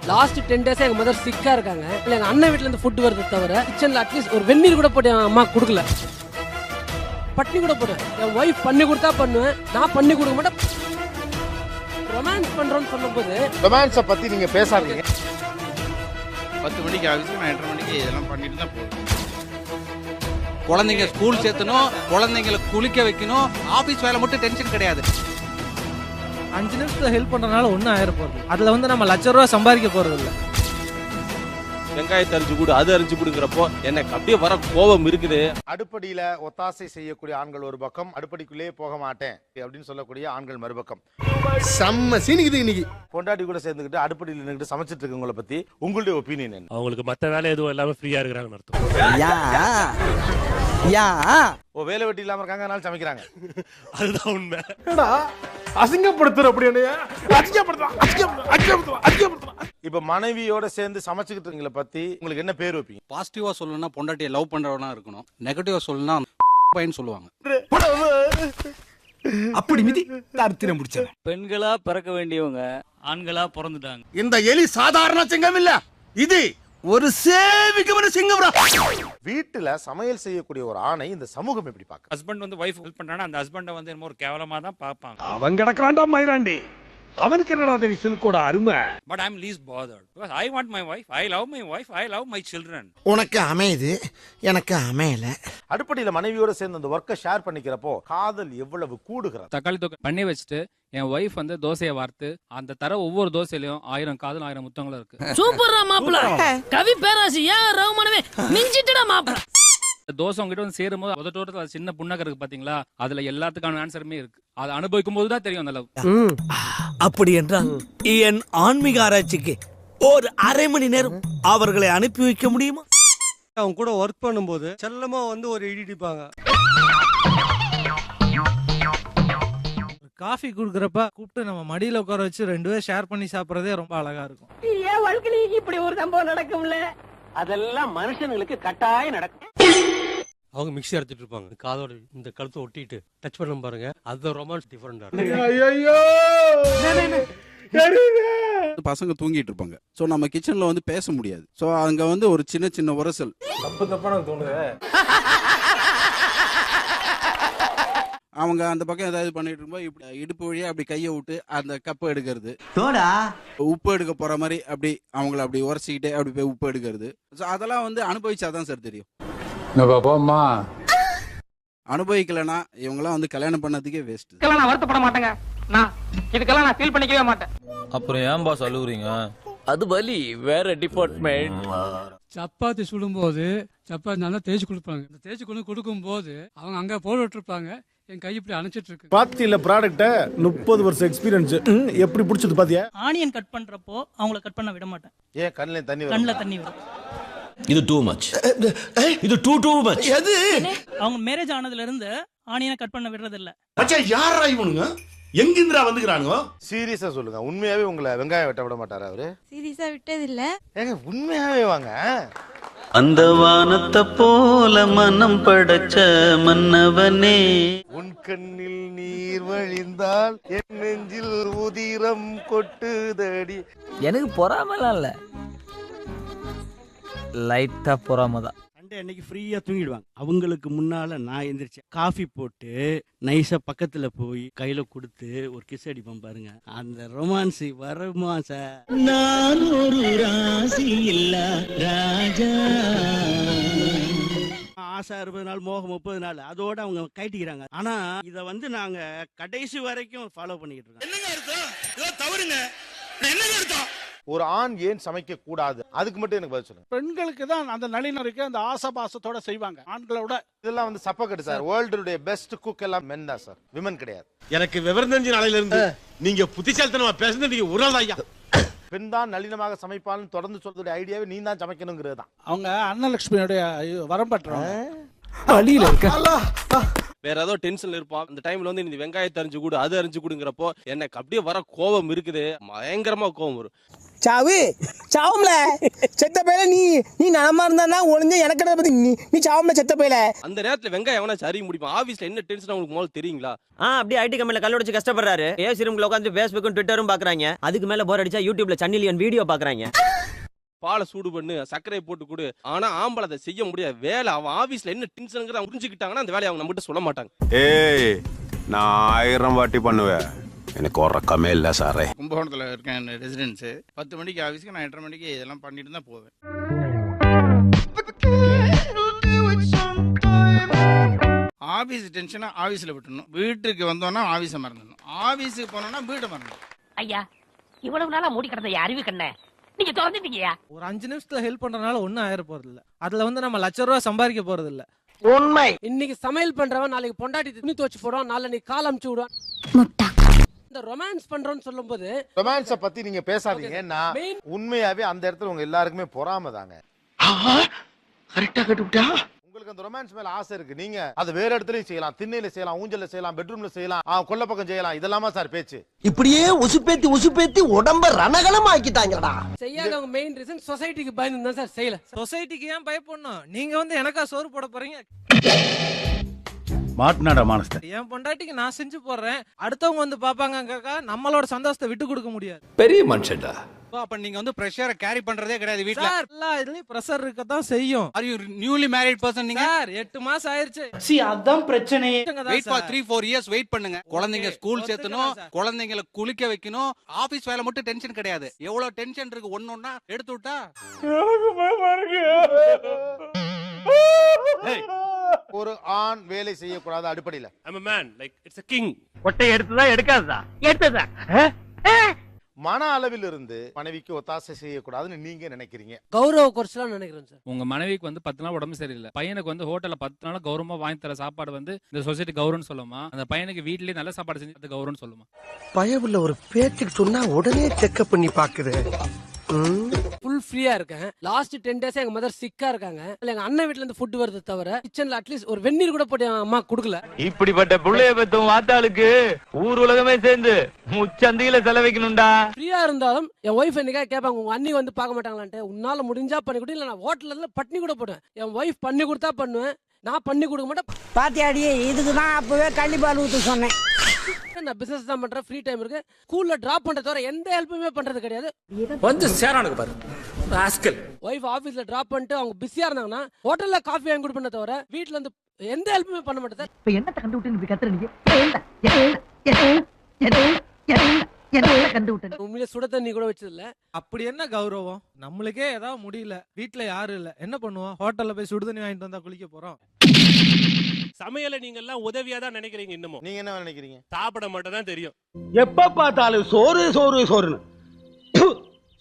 Last 10 டேஸா எங்க mother சிக்கா இருக்காங்க. இல்ல எங்க அண்ணன் வீட்ல இருந்து ஃபுட் வருது தவிர கிச்சன்ல அட்லீஸ்ட் ஒரு வெந்நீர் கூட போட்டு என் அம்மா கொடுக்கல. பட்னி கூட போடுவேன். என் ஒய்ஃப் பண்ணி கொடுத்தா பண்ணுவேன், நான் பண்ணி கொடுக்க மாட்டேன். ரொமான்ஸ் பண்றோம்னு சொல்லும்போது ரொமான்ஸை பத்தி நீங்க பேசாதீங்க. 10 மணிக்கு ஆஃபீஸ், நான் 8:30 மணிக்கு இதெல்லாம் பண்ணிட்டு தான் போவேன். குழந்தைங்க ஸ்கூல் சேர்த்தணும், குழந்தைங்களை குளிக்க வைக்கணும், ஆபீஸ் வேலை மட்டும் டென்ஷன் கிடையாது. 5 நிமிஷத்துல ஹெல்ப் பண்றதுனால ஒன்றும் ஆயிர போறது. அதுல வந்து நம்ம ₹1,00,000 சம்பாதிக்க போறது இல்லை. வெங்காயத்தை அரிஞ்சு கொடு, அது அரிஞ்சு கொடுங்கிறப்போ எனக்கு அப்படியே வர கோபம் இருக்குது. அடுப்படியில ஒத்தாசை செய்யக்கூடிய ஆண்கள் ஒரு பக்கம், அடுப்படிக்குள்ளே போக மாட்டேன் அப்படின்னு சொல்லக்கூடிய ஆண்கள் மறுபக்கம். செம்ம சீனிக்குது இன்னைக்கு. பொண்டாட்டி கூட சேர்ந்துக்கிட்டு அடுப்படியில் நின்றுட்டு சமைச்சிட்டு இருக்கவங்களை பத்தி உங்களுடைய ஒப்பீனியன் என்ன? அவங்களுக்கு மத்த வேலை எதுவும் எல்லாமே ஃப்ரீயா இருக்கிறாங்கன்னு அர்த்தம். ஓ, வேலை வெட்டி இல்லாம இருக்காங்க, அதனால சமைக்கிறாங்க. அதுதான் உண்மை. அசிங்கப்படுத்துற அப்படி இப்ப மனைவியோட சேர்ந்து சமைச்சுக்கிட்டு இருக்கீங்கள பத்தி உங்களுக்கு என்ன பேர் வைப்பீங்க? பாசிட்டிவா சொல்லணும்னா பொண்டாட்டியை லவ் பண்றவனா இருக்கணும், நெகட்டிவா சொல்லணும்னா பையன் சொல்லுவாங்க. அப்படி மிதி தர்த்திரம் முடிச்ச பெண்களா பிறக்க வேண்டியவங்க ஆண்களா பிறந்துட்டாங்க. இந்த எலி சாதாரண சிங்கம் இல்ல, இது ஒரு சேவிக்கமான சிங்கம். வீட்டுல சமையல் செய்யக்கூடிய ஒரு ஆணை இந்த சமூகம் எப்படி பார்க்க? ஹஸ்பண்ட் வந்து வைஃப் ஹெல்ப் பண்றானா அந்த ஹஸ்பண்டை வந்து என்னமோ ஒரு கேவலமா தான் பார்ப்பாங்க. அவன் கிடக்காண்டா மயிராண்டி, அவனுக்கு என்னடா தெரியும் சில்கோட அருமை. But I am least bothered because I want my wife, I love my wife, I love my children. உனக்கு அமையுது, எனக்கு அமையல. அடுப்படியில மனைவியோட சேர்ந்து அந்த ஒர்க்கை ஷேர் பண்ணிக்கிறப்போ காதல் எவ்வளவு கூடுகிறது? தக்காளி தொக்கு பண்ணி வச்சுட்டு என் வைஃப் வந்து தோசையை வார்த்து அந்த தர ஒவ்வொரு தோசையிலயும் 1000 காதல் 1000 முத்தங்களும் இருக்கு. சூப்பரா மாப்பிள கவி பேராசி ஏன் ரவுமானவே மிஞ்சிட்டடா மாப்பிள. தோசை உங்ககிட்ட வந்து சேரும்போது உதட்டோரத்துல சின்ன புண்ணகை இருக்கு பாத்தீங்களா, அதுல எல்லாத்துக்கான ஆன்சருமே இருக்கு. அதை அனுபவிக்கும் போது தான் தெரியும் அந்த லவ். அப்படி என்றால் என் ஆன்மீக ஆராய்ச்சிக்கு ஒரு அரை மணி நேரம் அவர்களை அனுப்பி வைக்க முடியுமா? அவங்க கூட ஒர்க் பண்ணும்போது செல்லமா வந்து ஒரு இடிப்பாங்க. காஃபி குடுக்கறப்ப கூப்பிட்டு நம்ம மடியில உட்கார வச்சு 2 பேரும் ஷேர் பண்ணி சாப்பிடறதே ரொம்ப அழகா இருக்கும். ஏன் வாழ்க்கையில இப்படி ஒரு சம்பவம் நடக்கும்ல? அதெல்லாம் மனுஷங்களுக்கு கட்டாயம் நடக்கும். அவங்க மிக்ஸி அரைச்சிட்டு இருப்பாங்க, காதோட இந்த கழுத்தை ஒட்டிட்டு டச் பண்ண பாருங்க, அது ரொமான்ஸ் டிஃபரெண்டா இருக்கும். பசங்க தூங்கிட்டு இருப்பாங்க, சோ நம்ம கிச்சன்ல வந்து பேச முடியாது. சோ அங்க வந்து ஒரு சின்ன சின்ன உரசல். தப்பா தோணுது. அவங்க அந்த பக்கம் ஏதாவது பண்ணிட்டு இருக்கும்போது இப்படி இடுப்பு வழியா அப்படி கையை விட்டு அந்த கப்பை எடுக்கிறது, உப்பு எடுக்க போற மாதிரி அப்படி அவங்கள அப்படி உரசிக்கிட்டே அப்படி போய் உப்பு எடுக்கிறது. அதெல்லாம் வந்து அனுபவிச்சாதான் சார் தெரியும். அனுபவிக்கலன்னா இவங்கெல்லாம் வந்து கல்யாணம் பண்ணதுக்கே வேஸ்ட். நான் வருத்தப்பட மாட்டேங்க, நான் இதுக்கெல்லாம் நான் ஃபீல் பண்ணிக்கவே மாட்டேன். அப்புறம் ஏன் பாஸ் அழுகுறீங்க? அது பலி வேற டிபார்ட்மெண்ட். சப்பாத்தி சுடும்போது சப்பாத்தி நல்லா தேய்ச்சி கொடுப்பாங்க. இந்த தேய்ச்சி கொடுக்கும் போது அவங்க அங்க போட்டு இருப்பாங்க, என் கை இப்படி அணைச்சிட்டு இருக்கு. பாத்தியில ப்ராடக்ட்ட 30 வருஷம் எக்ஸ்பீரியன்ஸ் எப்படி பிடிச்சது பாத்தியா? ஆனியன் கட் பண்றப்போ அவங்கள கட் பண்ண விட மாட்டேன். ஏன் கண்ணுல தண்ணி வரும்? கண்ணுல தண்ணி வரும். இது டூ மச், இது டூ மச். எது? அவங்க மேரேஜ் ஆனதுல இருந்து ஆனியனை கட் பண்ண விடுறது இல்ல. மச்சான் யாரா இவனுங்க? எங்கிந்திரா வந்துக்கறானுங்க? சீரியஸா சொல்லுங்க, உண்மையாவே உங்களை வெங்காயம் வெட்ட விட மாட்டாரா அவரு? சீரியஸா விட்டது இல்ல. ஏங்க உண்மையாவே வாங்க. அந்த வானத்தை போல மனம் படைச்ச மன்னவனே, உன் கண்ணில் நீர் வழிந்தால் என் நெஞ்சில் உதிரம் கொட்டுதடி. எனக்கு பொறாமலாம் இல்ல, லைட்டா பொறாமதான். சண்டே அன்னைக்கு ஃப்ரீயா தூங்கிடுவாங்க. அவங்களுக்கு முன்னால நான் எந்திரிச்சு காஃபி போட்டு நைஸா பக்கத்துல போய் கையில கொடுத்து ஒரு கிஸ் அடிப்பேன் பாருங்க. அந்த ரொமான்ஸ் வருமா சார்? நான் ஒரு ராசி இல்ல ராஜா. ஆசை 60 நாள், மோகம் 30 நாள், அதோட அவங்க கைட்டிக்கிறாங்க. ஆனா இத வந்து நாங்க கடைசி வரைக்கும் ஃபாலோ பண்ணிட்டு இருக்கோம். என்னங்க அர்த்தம்? தவறுங்க. என்னங்க அர்த்தம்? ஒரு ஆண் ஏன் சமைக்க கூடாது, அதுக்கு மட்டும் எனக்கு பதில் சொல்லுங்க. பெண்களுக்கு தான் அந்த நளினம் இருக்கு, அந்த ஆசபாசத்தோட செய்வாங்க ஆண்களோட. இதெல்லாம் வந்து சப்பக்கட்டு சார். வேர்ல்டுடைய பெஸ்ட் குக் எல்லாம் மென் தான் சார், விமன் கிடையாது. எனக்கு விவரம் தெரிஞ்ச நாளையில இருந்து நீங்க புத்திசாலித்தனமா பேசுறது நீங்க ஒரு நாள் ஐயா. பெண் தான் நளினமாக சமைப்பான்னு தொடர்ந்து சொல்றதுடைய ஐடியாவே நீ தான் சமைக்கணுங்கிறது தான். அவங்க அன்னலட்சுமியோட வரம் பண்றாங்க. வழியில இருக்க வேற ஏதோ டென்ஷன்ல இருப்பான், அந்த டைம்ல வந்து இந்த வெங்காயத்தை அரிஞ்சு கொடு, அது அரிஞ்சு கொடுங்கிறப்போ எனக்கு அப்படியே வர கோபம் இருக்குது, பயங்கரமா கோபம் வரும். சாவு சாவும்ல செத்த பையில நீ நலமா இருந்தா ஒளிஞ்ச எனக்கு பத்தி நீ சாவும்ல செத்த பையில. அந்த நேரத்துல வெங்காயம் எவனா சரி முடிப்பான். ஆபீஸ்ல என்ன டென்ஷன் உங்களுக்கு முதல்ல தெரியுங்களா? அப்படியே ஐடி கம்பெனில கல்லடிச்சு கஷ்டப்படுறாரு. ஏசி ரூம்ல உட்காந்து ஃபேஸ்புக்கும் ட்விட்டரும் பாக்குறாங்க. அதுக்கு மேல போர் அடிச்சா யூடியூப்ல சன்னி லியோன் வீடியோ பாக்குறாங்க. பாலை சூடு பண்ணு, சர்க்கரை போட்டு கொடு. ஆனா ஆம்பளை அதை செய்ய முடியாது. வேலை அவன் ஆபீஸ்ல என்ன டென்ஷனுங்கிற அவங்க புரிஞ்சுக்கிட்டாங்கன்னா அந்த வேலையை அவங்க நம்மகிட்ட சொல்ல மாட்டாங்க. ஏய் நான் 1000 வாட்டி பண்ணுவேன், எனக்கு உறக்கமே இல்ல சாரே. கும்பகோணத்தில் இருக்கேன் ரெசிடென்ஸு. 10 மணிக்கு ஆஃபீஸ்க்கு நான் 8:30 மணிக்கு இதெல்லாம் பண்ணிட்டு தான் போவேன். ஆஃபீஸ் டென்ஷனை ஆஃபீஸில் விட்டுணும், வீட்டுக்கு வந்தோன்னா ஆஃபீஸை மறந்துடணும், ஆஃபீஸுக்கு போனோன்னா வீட்டை மறந்துடணும். ஐயா இவ்வளவு நாளா மூடி கிடந்த அறிவு கண்ண நீங்க திறந்துட்டீங்கயா. ஒரு 5 நிமிஷத்துல ஹெல்ப் பண்றதுனால ஒன்னும் ஆயிர போறது இல்ல. அதுல நம்ம ₹1,00,000 சம்பாதிக்க போறது இல்ல. உண்மை. இன்னைக்கு சமையல் பண்றவன் நாளைக்கு பொண்டாட்டி துணி துவச்சு போடுவான், நாளைக்கு கால் அமுச்சு விடுவான். இந்த ரொமான்ஸ் பண்றோம்னு சொல்லும்போது ரொமான்ஸ பத்தி நீங்க பேசாதீங்க. நான் உண்மையாவே அந்த இடத்துல உங்க எல்லாருக்குமே பொறாம தாங்க. கரெக்டா கட்டுவிட்டா. உங்களுக்கு அந்த ரொமான்ஸ் மேல ஆசை இருக்கு. நீங்க அது வேற இடத்துலயும் செய்யலாம், திண்ணையில செய்யலாம், ஊஞ்சல்ல செய்யலாம், பெட்ரூம்ல செய்யலாம், கொல்ல பக்கம் செய்யலாம். இதெல்லாமா சார் பேச்சு? இப்படியே உசுப்பேத்தி உடம்ப ரணகலம் ஆக்கிட்டாங்கடா. செய்யாதவங்க மெயின் ரீசன் சொசைட்டிக்கு பயந்து தான் சார் செய்யல. சொசைட்டிக்கு ஏன் பயப்படணும்? நீங்க எனக்கா சோறு போட போறீங்க? மாட்னாடா மானஸ்த. என் பொண்டாட்டிக்கு நான் செஞ்சு போடுறேன், அடுத்தவங்க பாப்பாங்க. நம்மளோட சந்தோஷத்தை விட்டு கொடுக்க முடியாது. பெரிய மனுஷன்டா. அப்ப நீங்க பிரஷரை கேரி பண்றதே கிடையாது வீட்ல. சார் எல்லா இதுலயும் பிரஷர் இருக்கத்தான் செய்யும். Are you newly married person நீங்க? சார் 8 மாசம் ஆயிருச்சு. அதான் பிரச்சனையே. வெயிட் ஃபார் 3-4 இயர்ஸ் வெயிட் பண்ணுங்க. குழந்தைங்க ஸ்கூல் சேர்த்தணும், குழந்தைங்களை குளிக்க வைக்கணும். ஆபீஸ் வேலை மட்டும் டென்ஷன் கிடையாது. எவ்வளவு டென்ஷன் இருக்கு ஒன்னொன்னா எடுத்து விட்டா. ஒரு ஆண் வேலை செய்யக்கூடாத அடிப்படையில் I'm a man, like it's a king. ஒட்டை எடுத்ததா எடுத்ததா மன அளவில் இருந்து மனைவிக்கு ஒத்தாசை செய்யக்கூடாதுன்னு நீங்க நினைக்கிறீங்க? கௌரவ குறைச்சலாம் நினைக்கிறேன் சார். உங்க மனைவிக்கு 10 நாள் உடம்பு சரியில்லை, பையனுக்கு ஹோட்டல்ல 10 நாள் கௌரவமா வாங்கி தர சாப்பாடு இந்த சொசைட்டி கௌரவம்னு சொல்லுமா? அந்த பையனுக்கு வீட்லயே நல்ல சாப்பாடு செஞ்சு அது கௌரவம்னு சொல்லுமா? பயவுள்ள ஒரு பேச்சுக்கு சொன்னா உடனே செக்அப் பண்ணி பாக்குது. ஃபுல் ஃப்ரீயா இருக்கேன். லாஸ்ட் 10 டேஸ் எங்க மதர் சிக்கா இருக்காங்க. எங்க அண்ணன் வீட்ல இருந்து ஃபுட் வருது தவிர கிச்சன்ல அட்லீஸ்ட் ஒரு வெந்நீர் கூட போட்டு அம்மா குடுக்கல. இப்படிப்பட்ட புள்ளைய பெத்தும் வாத்தாளுக்கு ஊர் உலகமே சேர்ந்து முச்சந்தியில செலவைக்கணும்டா. ஃப்ரீயா இருந்தாலும் என் ஒய்ஃப் என்னைக்கா கேட்பாங்க, உங்க அண்ணி பார்க்க மாட்டாங்களான்ட்டு. உன்னால முடிஞ்சா பண்ணி கொடு, இல்ல நான் ஹோட்டல்ல பட்னி கூட போடுவேன். என் ஒய்ஃப் பண்ணி கொடுத்தா பண்ணுவேன், நான் பண்ணி கொடுக்க மாட்டேன். பாத்தியாடி, இதுக்குதான் அப்பவே கள்ளிப்பால் ஊத்து சொன்னேன். நான் பிசினஸ் தான் பண்றேன், ஃப்ரீ டைம் இருக்கு. ஸ்கூல்ல டிராப் பண்றது தவிர எந்த ஹெல்ப்புமே பண்றது கிடையாது. வந்து சேரானுக்கு பாரு ராஸ்கல். ஒய்ஃப் ஆபீஸ்ல டிராப் பண்ணிட்டு அவங்க பிஸியா இருந்தாங்கன்னா ஹோட்டல்ல காஃபி வாங்கி கொடுப்பேனே தவிர வீட்ல இருந்து எந்த ஹெல்ப்புமே பண்ண மாட்டேன். இப்ப என்னத்த கண்டு விட்டு கத்துறீங்க? உண்மையிலே சுட தண்ணி கூட வச்சது இல்ல. அப்படி என்ன கௌரவம்? நம்மளுக்கே ஏதாவது முடியல, வீட்ல யாரும் இல்ல, என்ன பண்ணுவோம்? ஹோட்டல்ல போய் சுடு தண்ணி வாங்கிட்டு வந்தா குளிக்க போறோம். சமையல நீங்க எல்லாம் உதவியா தான் நினைக்கிறீங்க. இன்னமும் நீங்க என்ன நினைக்கிறீங்க? சாப்பிட மட்டும் தான் தெரியும். எப்ப பார்த்தாலும் சோறு சோறு சோறுன்னு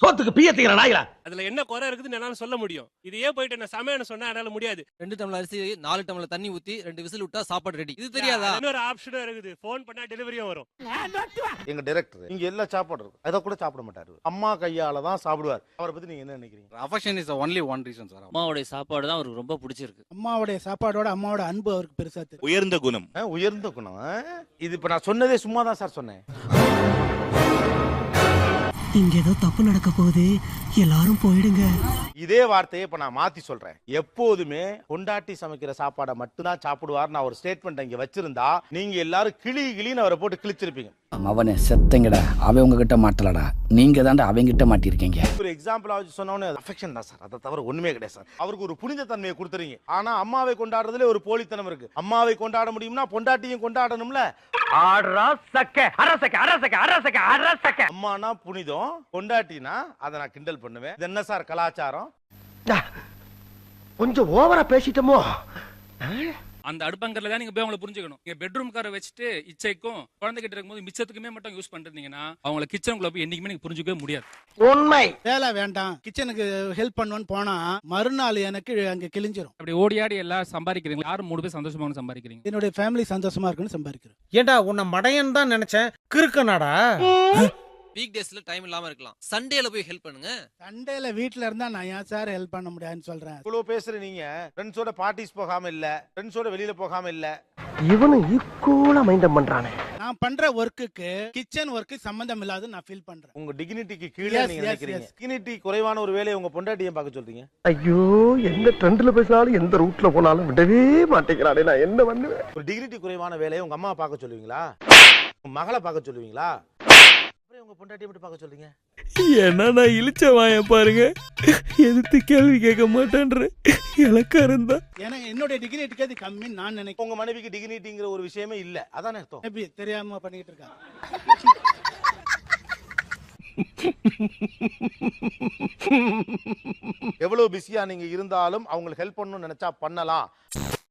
சோத்துக்கு பியத்திக்கிற நாய்களா. அதுல என்ன குறை இருக்குதுன்னு என்னால சொல்ல முடியும். இது ஏன் போயிட்டு என்ன சமையல்னு சொன்னா என்னால முடியாது. 2 டம்ளர் அரிசி 4 டம்ளர் தண்ணி ஊத்தி 2 விசில் விட்டா சாப்பாடு ரெடி. இது தெரியாதா? இன்னொரு ஆப்ஷனும் இருக்குது, போன் பண்ணா டெலிவரியும் வரும். எங்க டைரக்டர் இங்க எல்லா சாப்பாடு இருக்கு, அத கூட சாப்பிட மாட்டாரு. அம்மா கையால தான் சாப்பிடுவார். அவரை பத்தி நீங்க என்ன நினைக்கிறீங்க? Affection is only one reason sir. அம்மாவுடைய சாப்பாடு தான் அவருக்கு ரொம்ப பிடிச்சிருக்கு. அம்மாவுடைய சாப்பாடோட அம்மாவோட அன்பு அவருக்கு பெருசா தெரியும். உயர்ந்த குணம். உயர்ந்த குணம். இது இப்ப நான் சொன்னதே சும்மா தான் சார் சொன்னேன். இங்க ஏதோ தப்பு நடக்க போகுது, எல்லாரும் போயிடுங்க. இதே வார்த்தையை இப்ப நான் மாத்தி சொல்றேன். எப்போதுமே கொண்டாட்டி சமைக்கிற சாப்பாடை மட்டும் தான் சாப்பிடுவார். நான் ஒரு ஸ்டேட்மெண்ட் இங்க வச்சிருந்தா நீங்க எல்லாரும் கிளின்னு அவரை போட்டு கிழிச்சிருப்பீங்க. அவனை செத்தங்கடா, அவன் உங்ககிட்ட மாட்டலடா, நீங்க தாண்டா அவங்கிட்ட மாட்டிருக்கீங்க. ஒரு எக்ஸாம்பிள் ஆச்சு சொன்னோன்னே அஃபெக்ஷன் தான் சார், அதை தவிர ஒண்ணுமே கிடையாது சார். அவருக்கு ஒரு புனித தன்மையை கொடுத்துறீங்க. ஆனா அம்மாவை கொண்டாடுறதுல ஒரு போலித்தனம் இருக்கு. அம்மாவை கொண்டாட முடியும்னா பொண்டாட்டியும் கொண்டாடணும்ல. அம்மானா புனிதம், கொண்டாட்டினா அதை நான் கிண்டல் பண்ணுவேன். இது என்ன சார் கலாச்சாரம்? கொஞ்சம் ஓவரா பேசிட்டோமோ? அந்த அடுப்பங்கரில் தான் நீங்க போய் அவங்களை புரிஞ்சுக்கணும். நீங்க பெட்ரூம் காரை வச்சுட்டு இச்சைக்கும் குழந்தைகிட்ட இருக்கும்போது மிச்சத்துக்குமே மட்டும் யூஸ் பண்ணிருந்தீங்கன்னா அவங்கள கிச்சனுக்குள்ள போய் என்னைக்குமே நீங்க புரிஞ்சுக்கவே முடியாது. உண்மை. வேலை வேண்டாம், கிச்சனுக்கு ஹெல்ப் பண்ணுவேன்னு போனா மறுநாள் எனக்கு அங்க கிழிஞ்சிரும். அப்படி ஓடி ஆடி எல்லாம் சம்பாதிக்கிறீங்க, யாரும் 3 பேர் சந்தோஷமா சம்பாதிக்கிறீங்க. என்னுடைய ஃபேமிலி சந்தோஷமா இருக்குன்னு சம்பாதிக்கிறேன். ஏண்டா உன்னை மடையன் தான் நினைச்சேன், கிறுக்கனாடா. வீக் டேஸ்ல டைம் இல்லாம இருக்கலாம், சண்டேல போய் ஹெல்ப் பண்ணுங்க. சண்டேல வீட்ல இருந்தா நான் ஏன் சார் ஹெல்ப் பண்ண முடியாதுன்னு சொல்றேன். இவ்வளவு பேசுற நீங்க ஃப்ரெண்ட்ஸோட பார்ட்டிஸ் போகாம இல்ல, ஃப்ரெண்ட்ஸோட வெளியில போகாம இல்ல, இவனும் ஈக்குவலா மைண்டம் பண்றானே. நான் பண்ற ஒர்க்குக்கு கிச்சன் ஒர்க்கு சம்பந்தம் இல்லாத நான் ஃபீல் பண்றேன். உங்க டிக்னிட்டிக்கு கீழே நீங்க நினைக்கிறீங்க. டிக்னிட்டி குறைவான ஒரு வேலையை உங்க பொண்டாட்டியை பார்க்க சொல்றீங்க. ஐயோ, எந்த ட்ரெண்ட்ல பேசினாலும் எந்த ரூட்ல போனாலும் விடவே மாட்டேங்கிறானே, நான் என்ன பண்ணுவேன்? ஒரு டிக்னிட்டி குறைவான வேலையை உங்க அம்மா பார்க்க சொல்லுவீங்களா? உங்க மகளை பார்க்க சொல்லுவீங்களா? அப்புறம் உங்க பொண்டாட்டியை மட்டும் பார்க்க சொல்றீங்க. ஏன்னா நான் இழிச்சவாய பாருங்க, எதிர்த்து கேள்வி கேட்க மாட்டேன்ற இலக்காரம் தான். ஏன்னா என்னோட டிகினிட்டிக்கு அது கம்மின்னு நான் நினைக்கிறேன். உங்க மனைவிக்கு டிக்னிட்டிங்கிற ஒரு விஷயமே இல்ல, அதானே அர்த்தம்? எப்படி தெரியாம பண்ணிட்டு இருக்காங்க. எவ்வளவு பிஸியா நீங்க இருந்தாலும் அவங்களுக்கு ஹெல்ப் பண்ணணும்னு நினைச்சா பண்ணலாம்.